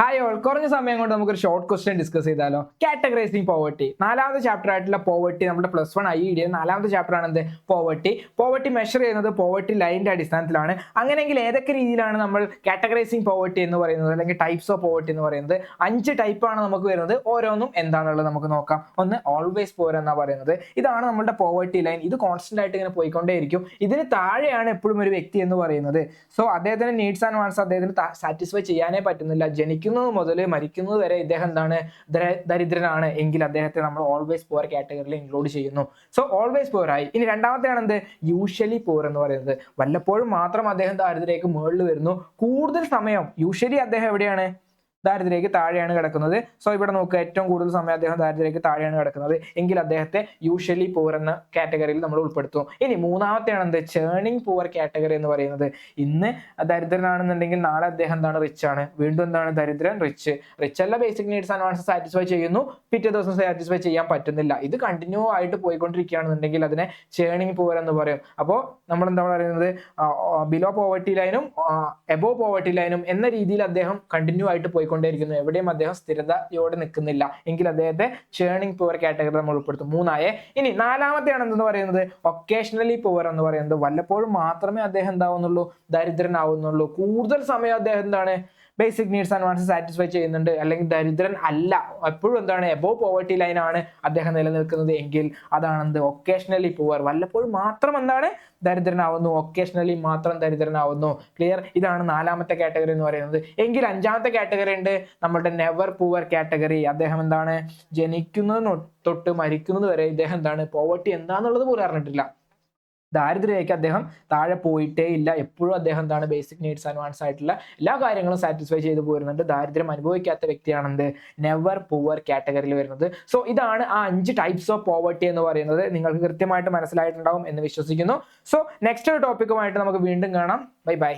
Hi all, കുറഞ്ഞ സമയം കൊണ്ട് നമുക്കൊരു ഷോർട്ട് ക്വസ്റ്റ്യൻ ഡിസ്കസ് ചെയ്താലോ. കാറ്റഗറൈസിങ് പോവർട്ടി, നാലാമത്തെ ചാപ്റ്റർ ആയിട്ടുള്ള പോവർട്ടി. നമ്മുടെ +1 IED നാലാമത്തെ ചാപ്റ്റർ ആണ് എന്ത്? പോവർട്ടി മെഷർ ചെയ്യുന്നത് പോവർട്ടി ലൈനിന്റെ അടിസ്ഥാനത്തിലാണ്. അങ്ങനെയെങ്കിൽ ഏതൊക്കെ രീതിയിലാണ് നമ്മൾ കാറ്റഗറൈസിങ് പോവർട്ടി എന്ന് പറയുന്നത്, അല്ലെങ്കിൽ ടൈപ്സ് ഓഫ് പോവർട്ടി എന്ന് പറയുന്നത്? 5 ടൈപ്പാണ് നമുക്ക് വരുന്നത്. ഓരോന്നും എന്താണെന്നുള്ളത് നമുക്ക് നോക്കാം. ഒന്ന് ഓൾവേസ് പോർ എന്നാ പറയുന്നത്. ഇതാണ് നമ്മുടെ പോവർട്ടി ലൈൻ. ഇത് കോൺസ്റ്റന്റ് ആയിട്ട് ഇങ്ങനെ പോയിക്കൊണ്ടേയിരിക്കും. ഇതിന് താഴെയാണ് എപ്പോഴും ഒരു വ്യക്തി എന്ന് പറയുന്നത്. സോ അദ്ദേഹത്തിന് നീഡ്സ് ആൻഡ് വാണ്ട്സ് അദ്ദേഹത്തിന് സാറ്റിസ്ഫൈ ചെയ്യാനേ പറ്റുന്നില്ല. ജനിക്കുന്നത് മുതൽ മരിക്കുന്നത് വരെ ഇദ്ദേഹം എന്താണ്? ദരിദ്രനാണ് എങ്കിൽ അദ്ദേഹത്തെ നമ്മൾ ഓൾവേസ് പോർ കാറ്റഗറിയിൽ ഇൻക്ലൂഡ് ചെയ്യുന്നു. സോ ഓൾവേസ് പോർ ആയി. ഇനി രണ്ടാമത്തെയാണ് എന്ത്? യൂഷ്വലി പോർ എന്ന് പറയുന്നത്. വല്ലപ്പോഴും മാത്രം അദ്ദേഹം ദാരിദ്ര്യത്തിലേക്ക് മുകളിൽ വരുന്നു. കൂടുതൽ സമയം യൂഷ്വലി അദ്ദേഹം എവിടെയാണ്? ദാരിദ്ര്യത്തിലേക്ക് താഴെയാണ് കിടക്കുന്നത്. സോ ഇവിടെ നോക്കുക, ഏറ്റവും കൂടുതൽ സമയം അദ്ദേഹം ദാരിദ്ര്യത്തിലേക്ക് താഴെയാണ് കിടക്കുന്നത് എങ്കിൽ അദ്ദേഹത്തെ യൂഷ്വലി പൂവർ എന്ന കാറ്റഗറിയിൽ നമ്മൾ ഉൾപ്പെടുത്തും. ഇനി മൂന്നാമത്തെയാണ് എന്ത്? ചേണിങ് പൂവർ കാറ്റഗറി എന്ന് പറയുന്നത്. ഇന്ന് ദരിദ്രനാണെന്നുണ്ടെങ്കിൽ നാളെ അദ്ദേഹം എന്താണ്? റിച്ച് ആണ്. വീണ്ടും എന്താണ്? ദരിദ്രൻ, റിച്ച്. റിച്ച് അല്ല, basic needs and wants satisfy ചെയ്യുന്നു, പിറ്റേ ദിവസം സാറ്റിസ്ഫൈ ചെയ്യാൻ പറ്റുന്നില്ല. ഇത് കണ്ടിന്യൂ ആയിട്ട് പോയിക്കൊണ്ടിരിക്കുകയാണെന്നുണ്ടെങ്കിൽ അതിനെ ചേണിങ് പൂവർ എന്ന് പറയും. അപ്പോൾ നമ്മൾ എന്താ പറയുന്നത്? ബിലോ പോവർട്ടി ലൈനും എബോ പോവർട്ടി ലൈനും എന്ന രീതിയിൽ അദ്ദേഹം കണ്ടിന്യൂ ആയിട്ട് പോയിക്കൊണ്ടേയിരിക്കുന്നു. എവിടെയും അദ്ദേഹം സ്ഥിരതയോടെ നിൽക്കുന്നില്ല എങ്കിൽ അദ്ദേഹത്തെ ചേണിങ് പൂവർ കാറ്റഗറി നമ്മൾ ഉൾപ്പെടുത്തും. മൂന്നായേ. ഇനി നാലാമത്തെയാണ് എന്തെന്ന് പറയുന്നത്? ഒക്കേഷണലി പൂവർ എന്ന് പറയുന്നത്. വല്ലപ്പോഴും മാത്രമേ അദ്ദേഹം എന്താവുന്നുള്ളൂ? ദരിദ്രനാവുന്നുള്ളൂ. കൂടുതൽ സമയം അദ്ദേഹം എന്താണ്? Basic needs and wants satisfy ചെയ്യുന്നുണ്ട്, അല്ലെങ്കിൽ ദരിദ്രൻ അല്ല, എപ്പോഴും എന്താണ്? എബോ പോവർട്ടി ലൈൻ ആണ് അദ്ദേഹം നിലനിൽക്കുന്നത് എങ്കിൽ അതാണ് എന്ത്? Occasionally poor. വല്ലപ്പോഴും മാത്രം എന്താണ്? ദരിദ്രനാവുന്നു, ഒക്കേഷണലി മാത്രം ദരിദ്രനാവുന്നു. ക്ലിയർ? ഇതാണ് നാലാമത്തെ കാറ്റഗറി എന്ന് പറയുന്നത്. എങ്കിൽ അഞ്ചാമത്തെ കാറ്റഗറി ഉണ്ട്, നമ്മുടെ നെവർ പൂവർ കാറ്റഗറി. അദ്ദേഹം എന്താണ്? ജനിക്കുന്നത് തൊട്ട് മരിക്കുന്നത് വരെ ഇദ്ദേഹം എന്താണ്? പോവർട്ടി എന്താന്നുള്ളത് പോലും അറിഞ്ഞിട്ടില്ല. ദാരിദ്ര്യത്തിലേക്ക് അദ്ദേഹം താഴെ പോയിട്ടേ ഇല്ല. എപ്പോഴും അദ്ദേഹം എന്താണ്? ബേസിക് നീഡ്സ് ആൻഡ് വാണ്ട്സ് ആയിട്ടുള്ള എല്ലാ കാര്യങ്ങളും സാറ്റിസ്ഫൈ ചെയ്ത് പോരുന്നുണ്ട്. ദാരിദ്ര്യം അനുഭവിക്കാത്ത വ്യക്തിയാണെന്ത്? നെവർ പൂവർ കാറ്റഗറിയിൽ വരുന്നത്. സോ ഇതാണ് ആ 5 ടൈപ്സ് ഓഫ് പോവർട്ടി എന്ന് പറയുന്നത്. നിങ്ങൾക്ക് കൃത്യമായിട്ട് മനസ്സിലായിട്ടുണ്ടാവും എന്ന് വിശ്വസിക്കുന്നു. സോ നെക്സ്റ്റ് ഒരു ടോപ്പിക്കുമായിട്ട് നമുക്ക് വീണ്ടും കാണാം. Bye bye.